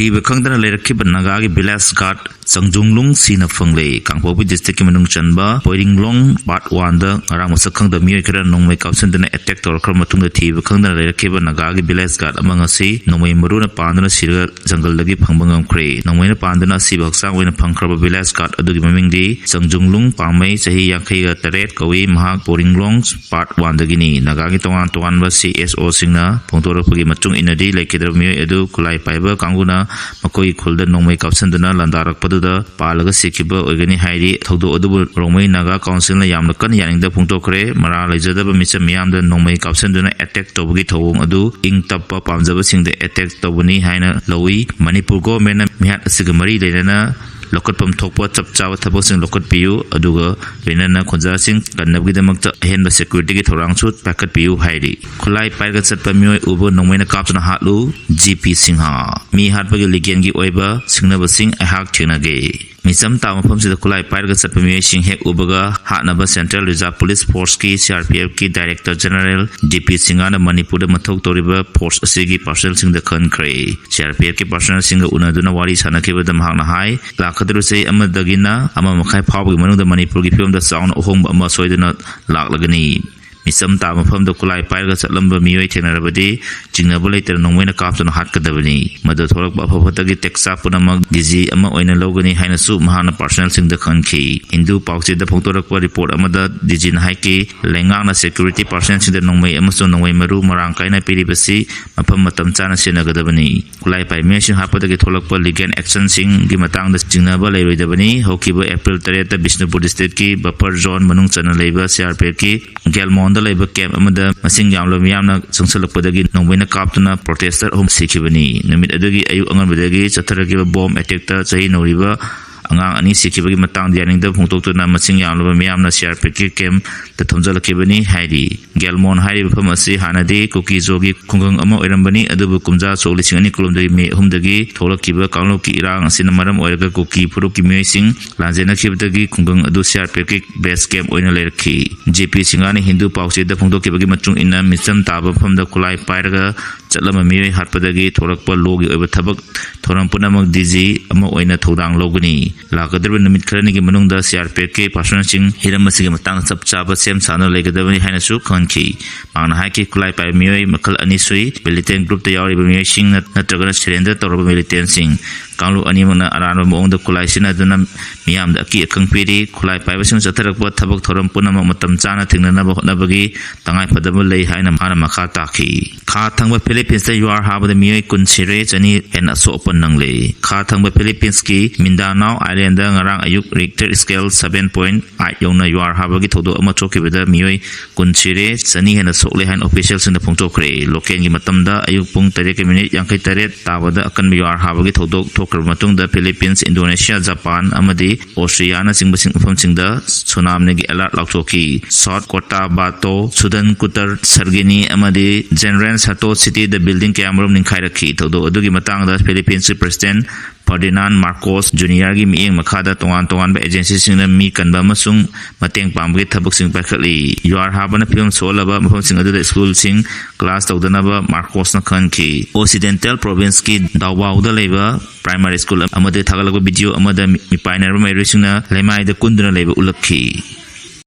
Thiba khangdana lerakhiba Naga gi village guard Changjunglung Sina Fangle Kangpopi district ki manung chanba Poiringlong part 1 da ngarang masak khangda mioi khara nongmai kapsandana attack tor khar matungda thiba khangdana lerakhiba Naga gi village guard amang asi nongmai maruna pandana Sire jungle lagi phangbangam khre nongmai na pandana si baksang oina phangkhraba village guard adugi mamingdi Changjunglung pamai chahi 58 kawi mahak Poiringlong part 1 dagini Naga gi tongan ba CSO singna phongtorapagi matung inadi laikidra mioi adu kulai paiba kanguna makoi khulda nongmai kapsandana landarakpadu Palaga Sikiba Ogani Haidi Todo Odu Romay Naga Council Yamlakan Yaning the Punto Kre Mara Lajada Mr. Miam the Nomay Kapsanduna attack Tobugi Towung Adu Ing Tapa Pamzaba sing the attack Tobuni Haina Lowy Manipur go Mena Mihat Sigamari Lena Lokat Pam Topa Chap Chawa Tabosing Lokat Piu Aduga Lenana Konzasing Kanabgi the Makta Hen the security Torang Suit Packet Piu Haidi Kulai Pagat Pamio Uber Nomena Kapsana Hatlu GP Singha Mi Hatbagi Ligengi Oiba Singnaba Sing Ahak Tinage Misam Tama Pumsi the Kulai Pagat Sapamio Sing Hek Ubaga Hatnaba Central Reserve Police Force Ki CRPF Ki Director General GP Singana Manipur Matok Toriba Force Asigi Parcel Sing the Kray CRPF Ki Personal Singer Unaduna Wari Sanakiba the Mahana High Kadrusay Amadagina, Amakai Pabgi Manu the Manipur film the sound of home Amasoidana Lagani. Misam Tama from the Kulai Pirate at Lumber Mui Tenarabadi, Jinabulator Nomena Captain Hatkadavani, Mother Torok Bapatagi Texapunamag, Dizi, Ama Oina Logani, Hinasu, Mahana Personal Sing the Kanki. Hindu Pauxi the Pontorakwa report Amada, Dijin Haiki, Lengana security persons in the Nomay Amazon Nomay Maru, Marankaina Piribasi, Mapamatam Chana Sinagadavani. Kulai Pai Mission Hapatagi Tolakwa Ligan Action Sing, Gimatang the Jinabala Redavani, Hokiba April 3, Bishnapur District, Bapar John Manung Chana Labor, CRPF, Galmon. Labor camp amada masing yamlo miyamna sangsalakpadagi nongbaina kaptuna protester home sikibani namit adagi ayu anganbadagi chatharagi bomb attack ta chahi noriba angang ani sikibagi matang dianing da phungtoktuna masing yamlo miyamna CRPF camp ta thomjalakibani haidi Gelmon hairi bapamasi hanadi kuki jogi khungang ama oirambani adubu kumja choli singani kulumdagi me humdagi tholakiba kangloki irang asina maram oiraga kuki puruki meising lanjena khibdagi khungang adu CRPF base camp oina lerki JP Singani Hindu Pauxi the Phongtokibagi matung ina misam taba from the Kulai Pairaga Chatlama Miri Harpadagi Thorakpa Logi over Tabak Thorampunamag Dizi Ama Oina Todang Logani Lakadra Namit Kraniki Manunda CRPK Passion Sing Hiramasi Matang Sapchaba Sem Sano Legadavani Hanasu Konki Mana Haki Kulai Pai Mui Makal Anisui Militant Group the Yari Mui Sing Natragana Surrender Torba Militant Sing Kanglu Animana Arano Mong the Kulai Sina Dunam Miam the Aki Kangpiri Kulai Pivation Satarakwa Tabak Thorampunama Matam Chana Thengnabaga Nabagi Tangai Padabule Haina Hana Makataki Ka Thangba Philippines the UR Harbor the Mui Kun Sire Chani and so open Nangle Ka Thangba Philippines Ki Mindanao Island Ngarang Ayuk Richter scale 7.8 Yona UR Harbor Todo Amachoki with the Mui Kun Sire Sani and so lehan officials in the Puntokre Loken Matamda Ayuk Pung Tarek Minute Yankai Taret Tawada Akan UR Harbor Todo Matung the Philippines, Indonesia, Japan, Amadi, Australia, Singbasing from Singda, Sunam Negi Alat Laktoki, South Kota Bato, Sudan Kutar, Sargini, Amadi, General Sato City, the building Cameron in Kairaki, Todo Odugi Matang, the Philippines President. Ferdinand Marcos Junior gi mieng makada tongan ba agency sing mi kanba masung mateng pamgi thabuk sing pakali UR habana film solaba mafam sing adu school sing class tawdana ba Marcos na khanki Occidental province ki dawau da leba primary school amade thagalaba video amada mi pioneer mai rising na lemai da kunduna leba ulakhi